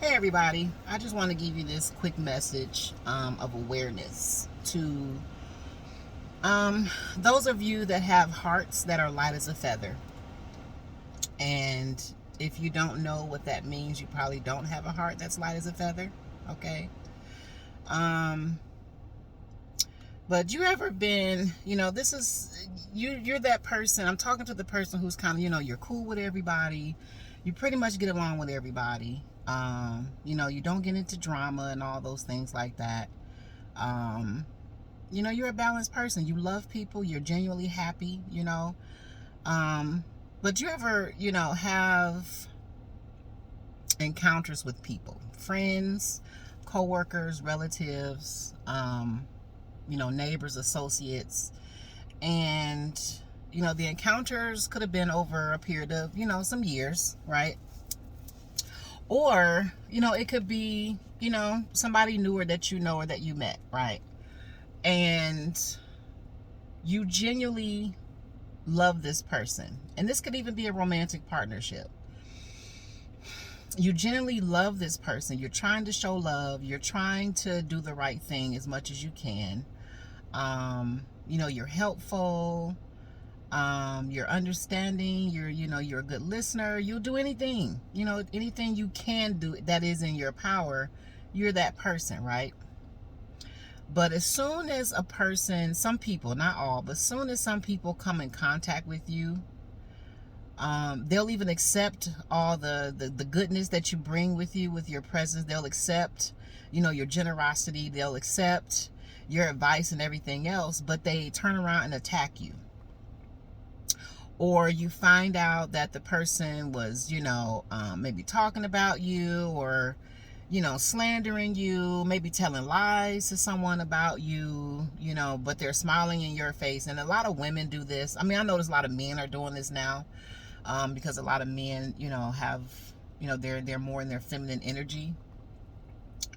Hey everybody, I just want to give you this quick message of awareness to those of you that have hearts that are light as a feather. And if you don't know what that means, you probably don't have a heart that's light as a feather. Okay. Um, but you ever been, this is you're that person. I'm talking to the person who's kind of, you're cool with everybody. You pretty much get along with everybody. You don't get into drama and all those things like that. Um, you're a balanced person. You love people. You're genuinely happy. Um, but you ever, have encounters with people, friends, co-workers, relatives, neighbors, associates, and the encounters could have been over a period of some years, right? Or it could be somebody newer that you know or that you met, right? And you genuinely love this person, and this could even be a romantic partnership. You genuinely love this person. You're trying to show love. You're trying to do the right thing as much as you can. You're helpful. You're understanding. You're a good listener. You'll do anything. Anything you can do that is in your power. You're that person, right? But as soon as a person, some people, not all, but as soon as some people come in contact with you, they'll even accept all the goodness that you bring with you with your presence. They'll accept, your generosity. They'll accept your advice and everything else, but they turn around and attack you. Or you find out that the person was, maybe talking about you, or, slandering you, maybe telling lies to someone about you, but they're smiling in your face. And a lot of women do this. I mean, I notice a lot of men are doing this now, because a lot of men, have, they're more in their feminine energy.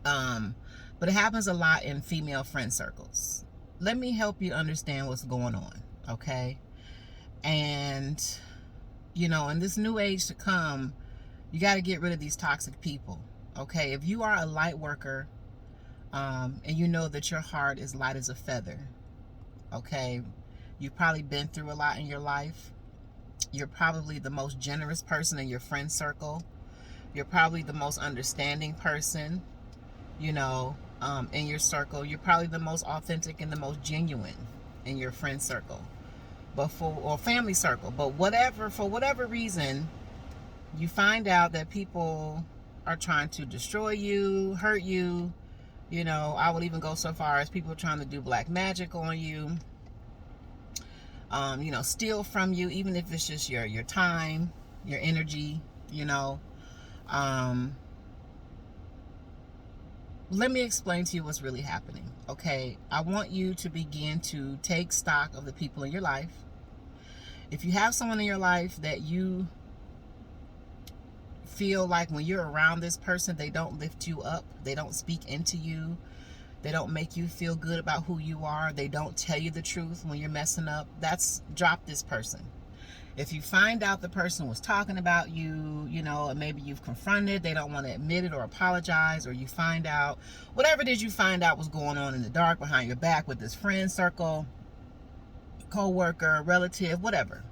But it happens a lot in female friend circles. Let me help you understand what's going on, okay? And, in this new age to come, you got to get rid of these toxic people, okay? If you are a light worker, and you know that your heart is light as a feather, okay? You've probably been through a lot in your life. You're probably the most generous person in your friend circle. You're probably the most understanding person, in your circle. You're probably the most authentic and the most genuine in your friend circle, or family circle. But for whatever reason, you find out that people are trying to destroy you, hurt you. I would even go so far as people trying to do black magic on you. Steal from you, even if it's just your time, your energy. Let me explain to you what's really happening, okay? I want you to begin to take stock of the people in your life. If you have someone in your life that you feel like when you're around this person, they don't lift you up, they don't speak into you, they don't make you feel good about who you are, they don't tell you the truth when you're messing up, drop this person. If you find out the person was talking about you, and maybe you've confronted, they don't want to admit it or apologize, or you find out, whatever it is you find out was going on in the dark behind your back with this friend circle, co-worker, relative, whatever,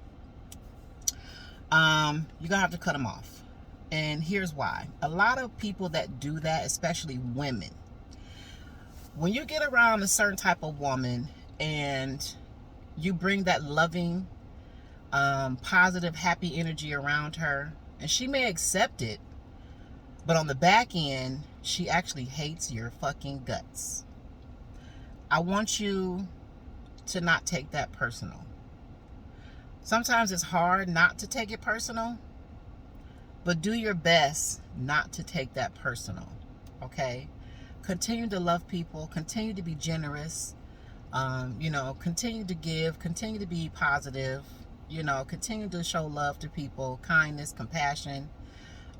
you're gonna have to cut them off. And here's why. A lot of people that do that, especially women, when you get around a certain type of woman and you bring that loving, positive, happy energy around her, and she may accept it, but on the back end, she actually hates your fucking guts. I want you to not take that personal. Sometimes it's hard not to take it personal, but do your best not to take that personal, okay? Continue to love people, continue to be generous, continue to give, continue to be positive, continue to show love to people, kindness, compassion,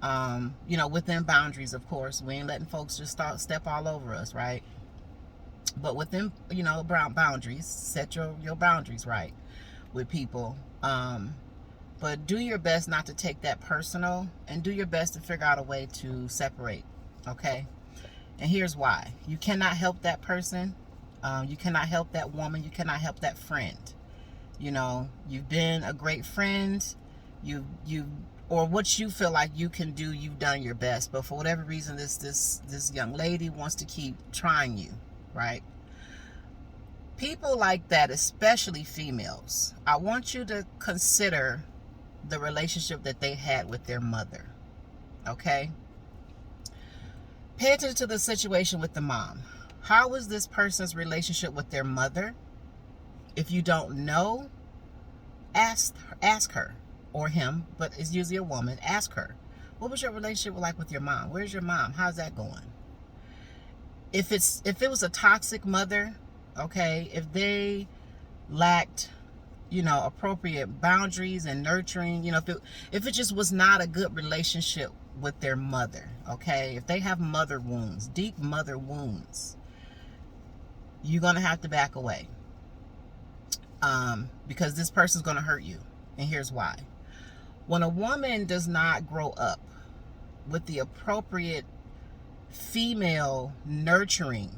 within boundaries, of course. We ain't letting folks just step all over us, right? But within, boundaries, set your boundaries right with people. But do your best not to take that personal, and do your best to figure out a way to separate Okay? And here's why. You cannot help that person. You cannot help that woman. You cannot help that friend. You know, you've been a great friend. You or what you feel like you can do, you've done your best. But for whatever reason, this young lady wants to keep trying you, right? People like that, especially females, I want you to consider the relationship that they had with their mother. Okay? Pay attention to the situation with the mom. How was this person's relationship with their mother? If you don't know, ask her or him, but it's usually a woman. Ask her, what was your relationship like with your mom? Where's your mom? How's that going? If it was a toxic mother, okay, if they lacked, you know, appropriate boundaries and nurturing, you know, if it just was not a good relationship with their mother, okay, if they have mother wounds, deep mother wounds, you're gonna have to back away, because this person's gonna hurt you. And here's why. When a woman does not grow up with the appropriate female nurturing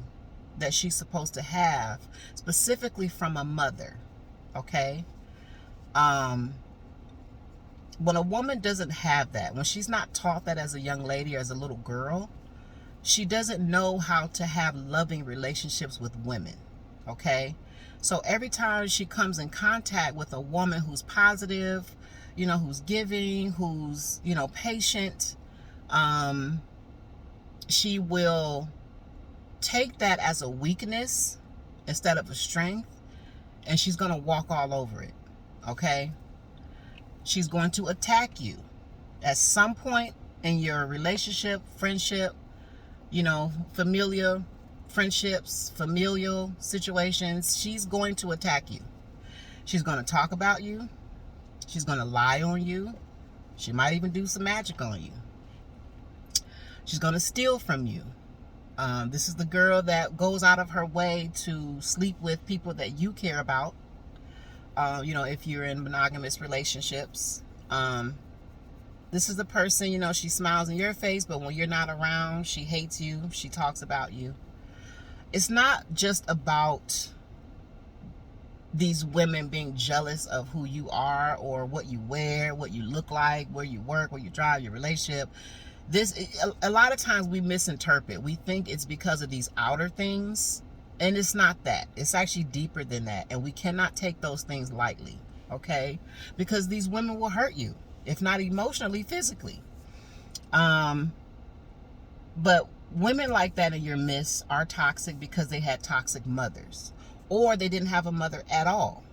that she's supposed to have, specifically from a mother, okay, when a woman doesn't have that, when she's not taught that as a young lady or as a little girl, she doesn't know how to have loving relationships with women, okay? So every time she comes in contact with a woman who's positive, you know, who's giving, who's, you know, patient, she will take that as a weakness instead of a strength, and she's going to walk all over it, okay? She's going to attack you at some point in your relationship, friendship, you know, familial friendships, familial situations. She's going to attack you. She's going to talk about you. She's going to lie on you. She might even do some magic on you. She's going to steal from you. This is the girl that goes out of her way to sleep with people that you care about. You know, if you're in monogamous relationships, this is the person, you know, she smiles in your face, but when you're not around, she hates you. She talks about you. It's not just about these women being jealous of who you are or what you wear, what you look like, where you work, where you drive, your relationship. A lot of times we misinterpret. We think it's because of these outer things, and it's not that. It's actually deeper than that, and we cannot take those things lightly, okay? Because these women will hurt you, if not emotionally, physically. But women like that in your midst are toxic because they had toxic mothers, or they didn't have a mother at all.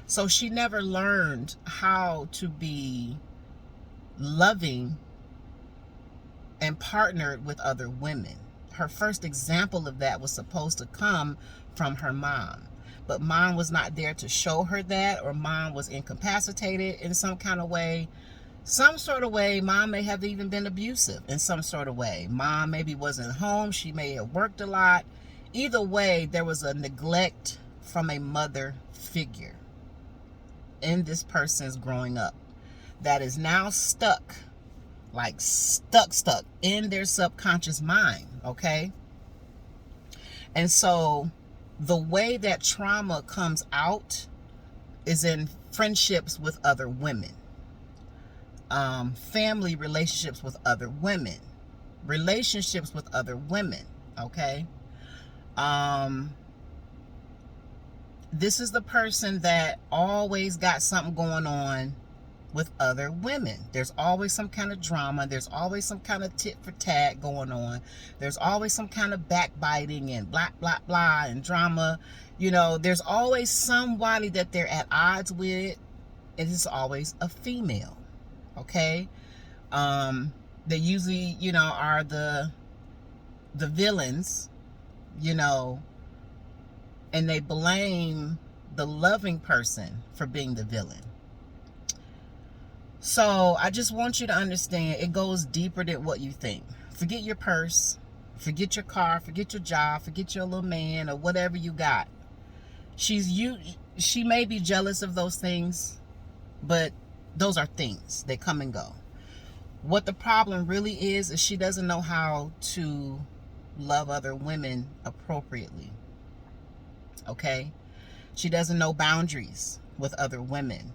So she never learned how to be loving and partnered with other women. Her first example of that was supposed to come from her mom, but mom was not there to show her that, or mom was incapacitated in some kind of way. Some sort of way. Mom may have even been abusive in some sort of way. Mom maybe wasn't home. She may have worked a lot. Either way, there was a neglect from a mother figure in this person's growing up that is now stuck, like stuck in their subconscious mind, okay? And so the way that trauma comes out is in friendships with other women, family relationships with other women, relationships with other women, okay? This is the person that always got something going on with other women. There's always some kind of drama. There's always some kind of tit for tat going on. There's always some kind of backbiting and blah, blah, blah, and drama. You know, there's always somebody that they're at odds with. It is always a female, okay? They usually, you know, are the villains, you know, and they blame the loving person for being the villain. So I just want you to understand, it goes deeper than what you think. Forget your purse, forget your car, forget your job, forget your little man or whatever you got. She may be jealous of those things, but those are things. They come and go. What the problem really is she doesn't know how to love other women appropriately. Okay? She doesn't know boundaries with other women.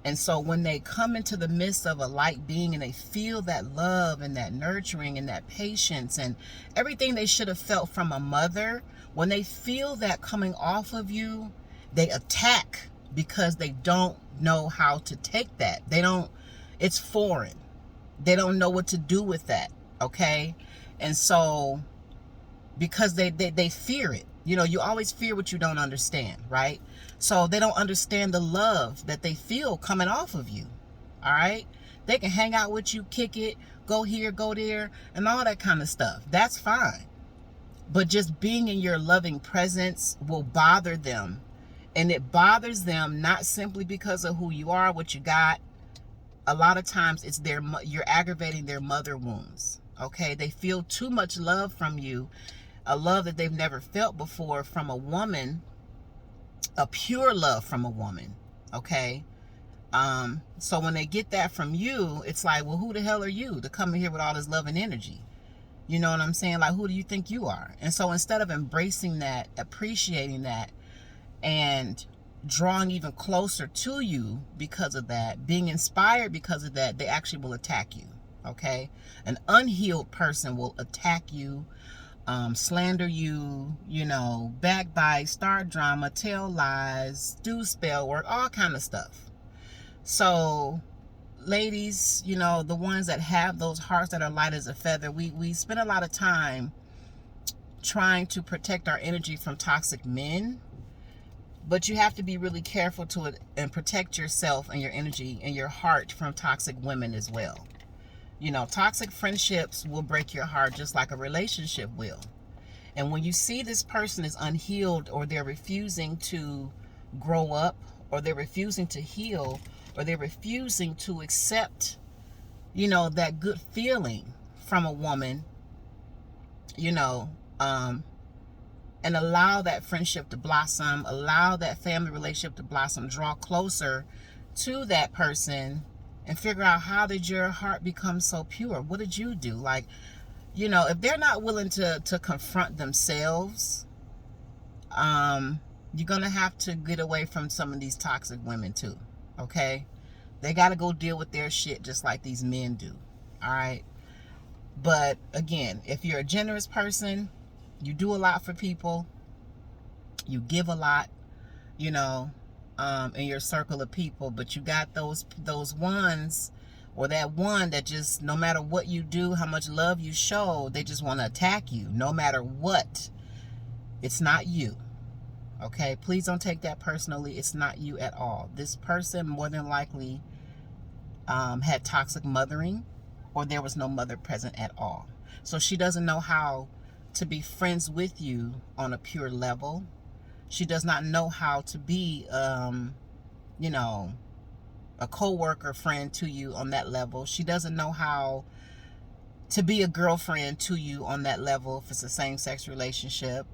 And so when they come into the midst of a light being and they feel that love and that nurturing and that patience and everything they should have felt from a mother, when they feel that coming off of you, they attack because they don't know how to take that. It's foreign. They don't know what to do with that. Okay? And so because they fear it. You know, you always fear what you don't understand, right? So they don't understand the love that they feel coming off of you. All right? They can hang out with you, kick it, go here, go there, and all that kind of stuff. That's fine. But just being in your loving presence will bother them. And it bothers them not simply because of who you are, what you got. A lot of times it's you're aggravating their mother wounds. Okay? They feel too much love from you, a love that they've never felt before from a woman, a pure love from a woman. Okay? So when they get that from you, it's like, well, who the hell are you to come in here with all this love and energy? You know what I'm saying? Like, who do you think you are? And so instead of embracing that, appreciating that, and drawing even closer to you because of that, being inspired because of that, they actually will attack you. Okay? An unhealed person will attack you, slander you, you know, backbite, start drama, tell lies, do spell work, all kind of stuff. So ladies, you know, the ones that have those hearts that are light as a feather, we spend a lot of time trying to protect our energy from toxic men, but you have to be really careful to it and protect yourself and your energy and your heart from toxic women as well. You know, toxic friendships will break your heart just like a relationship will. And when you see this person is unhealed, or they're refusing to grow up, or they're refusing to heal, or they're refusing to accept, you know, that good feeling from a woman, you know, and allow that friendship to blossom, allow that family relationship to blossom, draw closer to that person, and figure out, how did your heart become so pure? What did you do? Like, you know, if they're not willing to confront themselves, you're going to have to get away from some of these toxic women too. Okay? They got to go deal with their shit just like these men do. All right? But again, if you're a generous person, you do a lot for people, you give a lot, you know, in your circle of people, but you got those ones, or that one that just, no matter what you do, how much love you show, they just want to attack you no matter what. It's not you. Okay? Please don't take that personally. It's not you at all. This person more than likely had toxic mothering, or there was no mother present at all. So she doesn't know how to be friends with you on a pure level. She does not know how to be, you know, a co-worker friend to you on that level. She doesn't know how to be a girlfriend to you on that level if it's a same-sex relationship.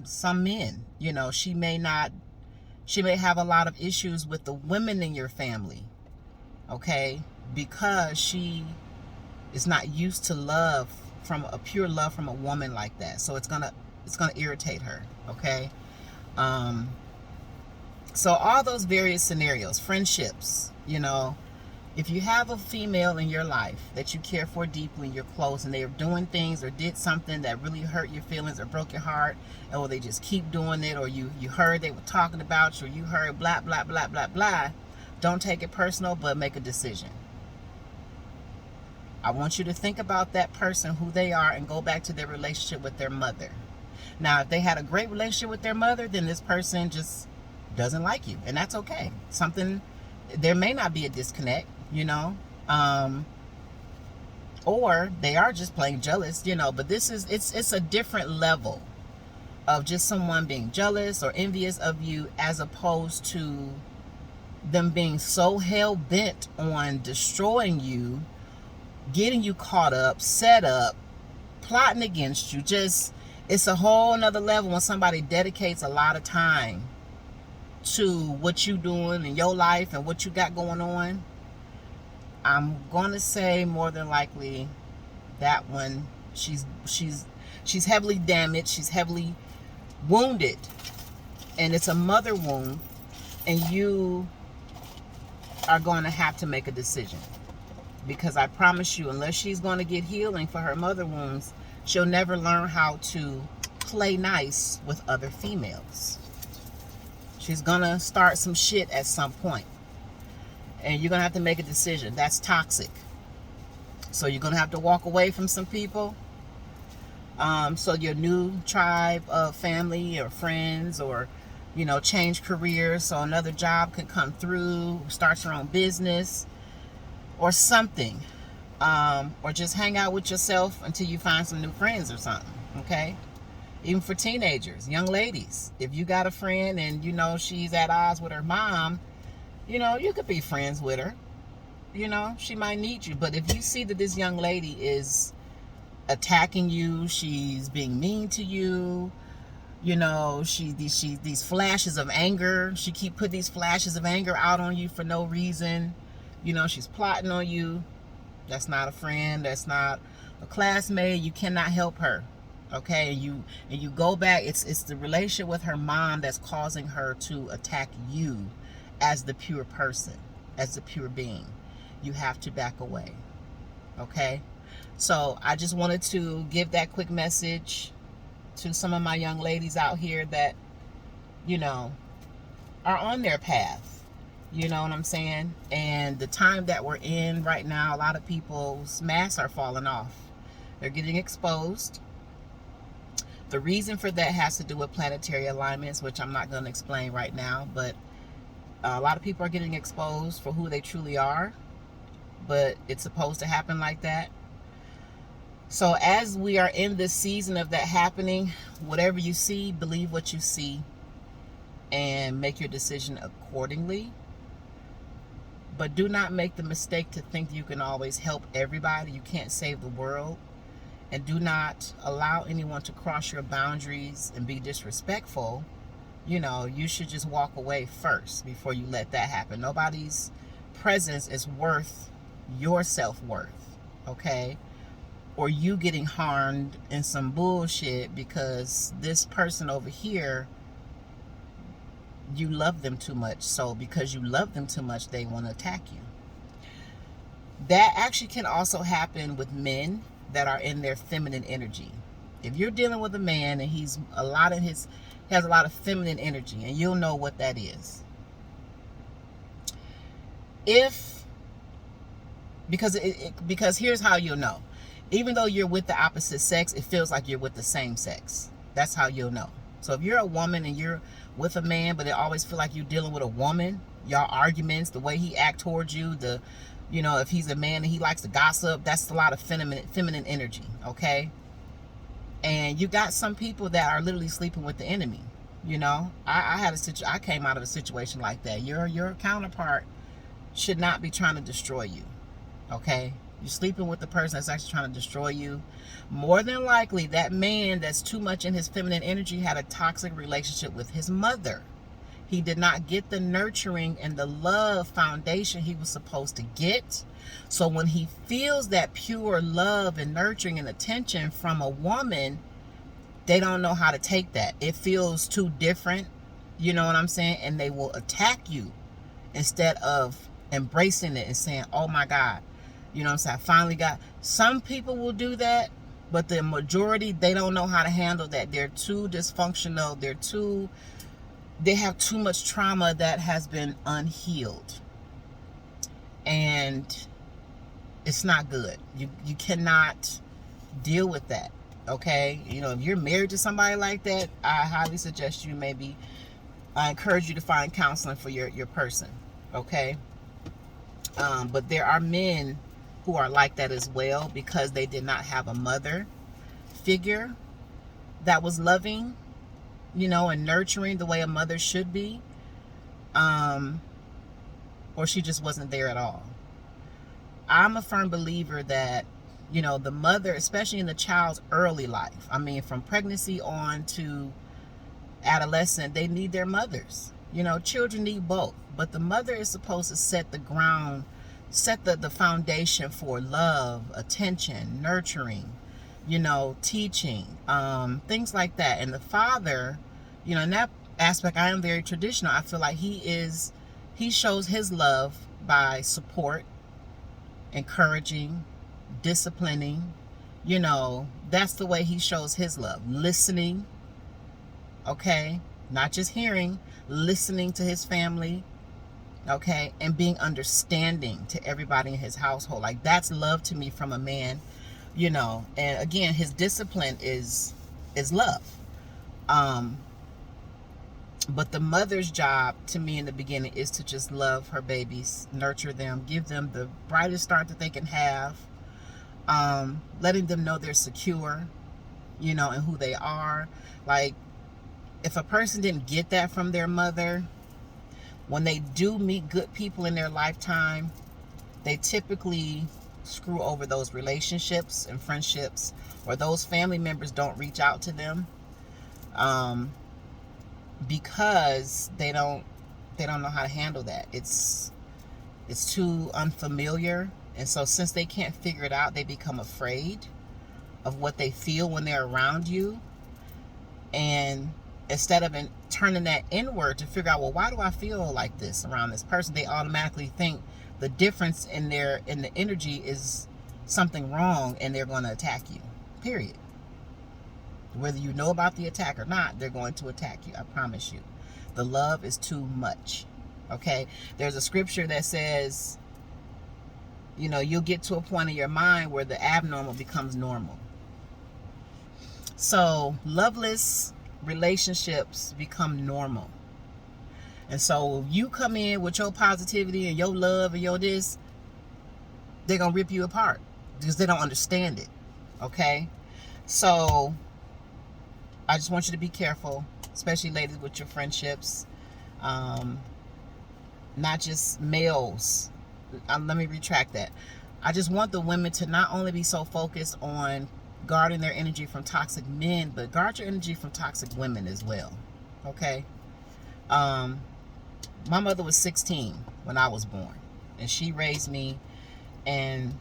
Some men, you know, she may have a lot of issues with the women in your family, okay, because she is not used to love, from a pure love from a woman like that. So it's gonna irritate her. Okay? So all those various scenarios, friendships, you know, if you have a female in your life that you care for deeply, you're close, and they're doing things or did something that really hurt your feelings or broke your heart, or they just keep doing it, or you heard they were talking about you, or you heard blah, blah, blah, blah, blah, don't take it personal, but make a decision. I want you to think about that person, who they are, and go back to their relationship with their mother. Now, if they had a great relationship with their mother, then this person just doesn't like you, and that's okay. There may not be a disconnect, you know, or they are just plain jealous, you know, but it's a different level of just someone being jealous or envious of you, as opposed to them being so hell-bent on destroying you, getting you caught up, set up, plotting against you. It's a whole nother level when somebody dedicates a lot of time to what you doing in your life and what you got going on. I'm going to say more than likely that one, she's heavily damaged, she's heavily wounded, and it's a mother wound, and you are going to have to make a decision. Because I promise you, unless she's going to get healing for her mother wounds, she'll never learn how to play nice with other females. She's going to start some shit at some point. And you're going to have to make a decision. That's toxic. So you're going to have to walk away from some people. So your new tribe of family or friends, or, you know, change careers so another job can come through, start your own business or something. Or just hang out with yourself until you find some new friends or something. Okay? Even for teenagers, young ladies, if you got a friend and you know she's at odds with her mom, you know, you could be friends with her. You know, she might need you. But if you see that this young lady is attacking you, she's being mean to you, you know, these flashes of anger, she keep putting these flashes of anger out on you for no reason, you know, she's plotting on you, that's not a friend, that's not a classmate, you cannot help her. Okay, and you go back, it's the relationship with her mom that's causing her to attack you as the pure person, as the pure being. You have to back away. Okay? So I just wanted to give that quick message to some of my young ladies out here that, you know, are on their path. You know what I'm saying? And the time that we're in right now, a lot of people's masks are falling off. They're getting exposed. The reason for that has to do with planetary alignments, which I'm not going to explain right now, but a lot of people are getting exposed for who they truly are, but it's supposed to happen like that. So as we are in this season of that happening, whatever you see, believe what you see and make your decision accordingly. But do not make the mistake to think you can always help everybody. You can't save the world. And do not allow anyone to cross your boundaries and be disrespectful. You know, you should just walk away first before you let that happen. Nobody's presence is worth your self-worth, okay? Or you getting harmed in some bullshit because this person over here, you love them too much. So because you love them too much, they want to attack you. That actually can also happen with men that are in their feminine energy. If you're dealing with a man and he has a lot of feminine energy, and you'll know what that is. Because here's how you'll know. Even though you're with the opposite sex, it feels like you're with the same sex. That's how you'll know. So if you're a woman and you're with a man, but it always feel like you're dealing with a woman, y'all arguments, the way he act towards you, you know, if he's a man and he likes to gossip, that's a lot of feminine energy, okay? And you got some people that are literally sleeping with the enemy. You know, I came out of a situation like that. Your counterpart should not be trying to destroy you, okay? You're sleeping with the person that's actually trying to destroy you. More than likely, that man that's too much in his feminine energy had a toxic relationship with his mother. He did not get the nurturing and the love foundation he was supposed to get. So when he feels that pure love and nurturing and attention from a woman, they don't know how to take that. It feels too different, you know what I'm saying? And they will attack you instead of embracing it and saying, oh my God, you know what I'm saying? I finally got. Some people will do that, but the majority, they don't know how to handle that. They're too dysfunctional. They have too much trauma that has been unhealed. And it's not good. You cannot deal with that. Okay? You know, if you're married to somebody like that, I highly suggest I encourage you to find counseling for your person. Okay? But there are men who are like that as well, because they did not have a mother figure that was loving, you know, and nurturing the way a mother should be, or she just wasn't there at all. I'm a firm believer that, you know, the mother, especially in the child's early life, I mean, from pregnancy on to adolescent, they need their mothers. You know, children need both, but the mother is supposed to set the ground set the foundation for love, attention, nurturing, teaching, things like that. And the father, in that aspect, I am very traditional. I feel like he shows his love by support, encouraging, disciplining. That's the way he shows his love. Listening, okay? Not just hearing, listening to his family, okay? And being understanding to everybody in his household. Like, that's love to me from a man, and again, his discipline is love. But the mother's job to me in the beginning is to just love her babies, nurture them, give them the brightest start that they can have, letting them know they're secure, and who they are. Like, if a person didn't get that from their mother, when they do meet good people in their lifetime, they typically screw over those relationships and friendships, or those family members don't reach out to them, because they don't know how to handle that. It's too unfamiliar. And so since they can't figure it out, they become afraid of what they feel when they're around you. And instead of turning that inward to figure out, well, why do I feel like this around this person, they automatically think the difference in the energy is something wrong, and they're going to attack you, period. Whether you know about the attack or not, they're going to attack you. I promise you. The love is too much. Okay? There's a scripture that says, you'll get to a point in your mind where the abnormal becomes normal. So, loveless relationships become normal. And so, you come in with your positivity and your love and your this, they're going to rip you apart because they don't understand it. Okay? So, I just want you to be careful, especially ladies with your friendships, not just males. Let me retract that. I just want the women to not only be so focused on guarding their energy from toxic men, but guard your energy from toxic women as well. Okay? My mother was 16 when I was born, and she raised me, and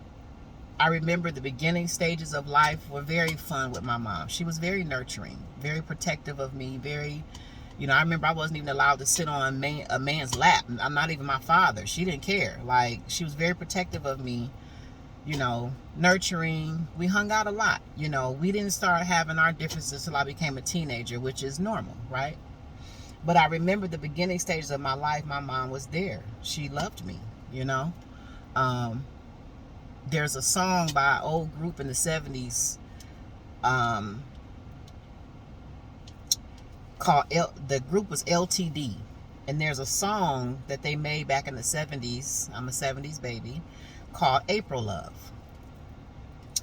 I remember the beginning stages of life were very fun with my mom. She was very nurturing, very protective of me, very, I remember I wasn't even allowed to sit on a man's lap. I'm not even my father. She didn't care. Like, she was very protective of me, nurturing. We hung out a lot. We didn't start having our differences until I became a teenager, which is normal, right? But I remember the beginning stages of my life, my mom was there. She loved me, There's a song by an old group in the 70s called, the group was LTD. And there's a song that they made back in the 70s, I'm a 70s baby, called April Love.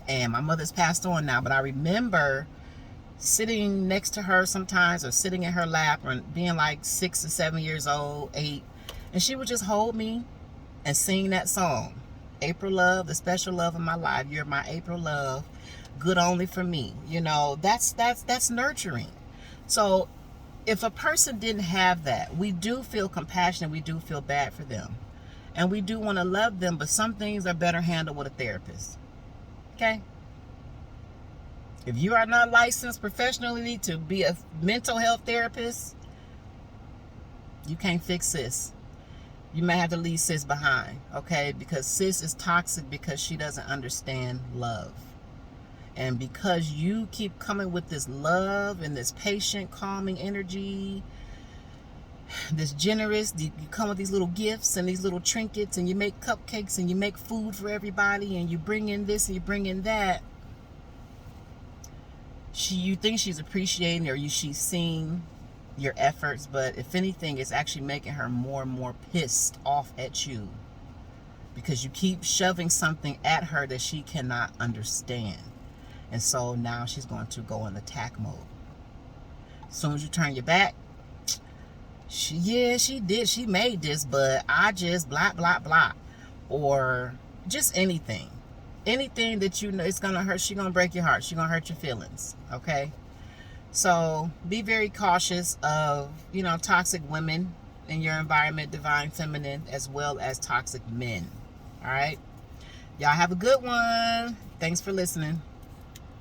And my mother's passed on now, but I remember sitting next to her sometimes, or sitting in her lap, or being like 6 or 7 years old, 8, and she would just hold me and sing that song. April Love, the special love of my life. You're my April Love, good only for me. That's nurturing. So if a person didn't have that, we do feel compassionate, we do feel bad for them, and we do want to love them, but some things are better handled with a therapist. Okay? If you are not licensed professionally to be a mental health therapist, you can't fix sis. You may have to leave sis behind, okay? Because sis is toxic because she doesn't understand love. And because you keep coming with this love and this patient, calming energy, this generous, you come with these little gifts and these little trinkets, and you make cupcakes and you make food for everybody, and you bring in this and you bring in that. You think she's appreciating, or she's seeing your efforts, but if anything, it's actually making her more and more pissed off at you, because you keep shoving something at her that she cannot understand. And so now she's going to go in attack mode. As soon as you turn your back, she did, she made this, but I just blah blah blah, or just anything that it's gonna hurt. She's gonna break your heart, she's gonna hurt your feelings. Okay? So be very cautious of, toxic women in your environment, divine feminine, as well as toxic men. All right. Y'all have a good one. Thanks for listening.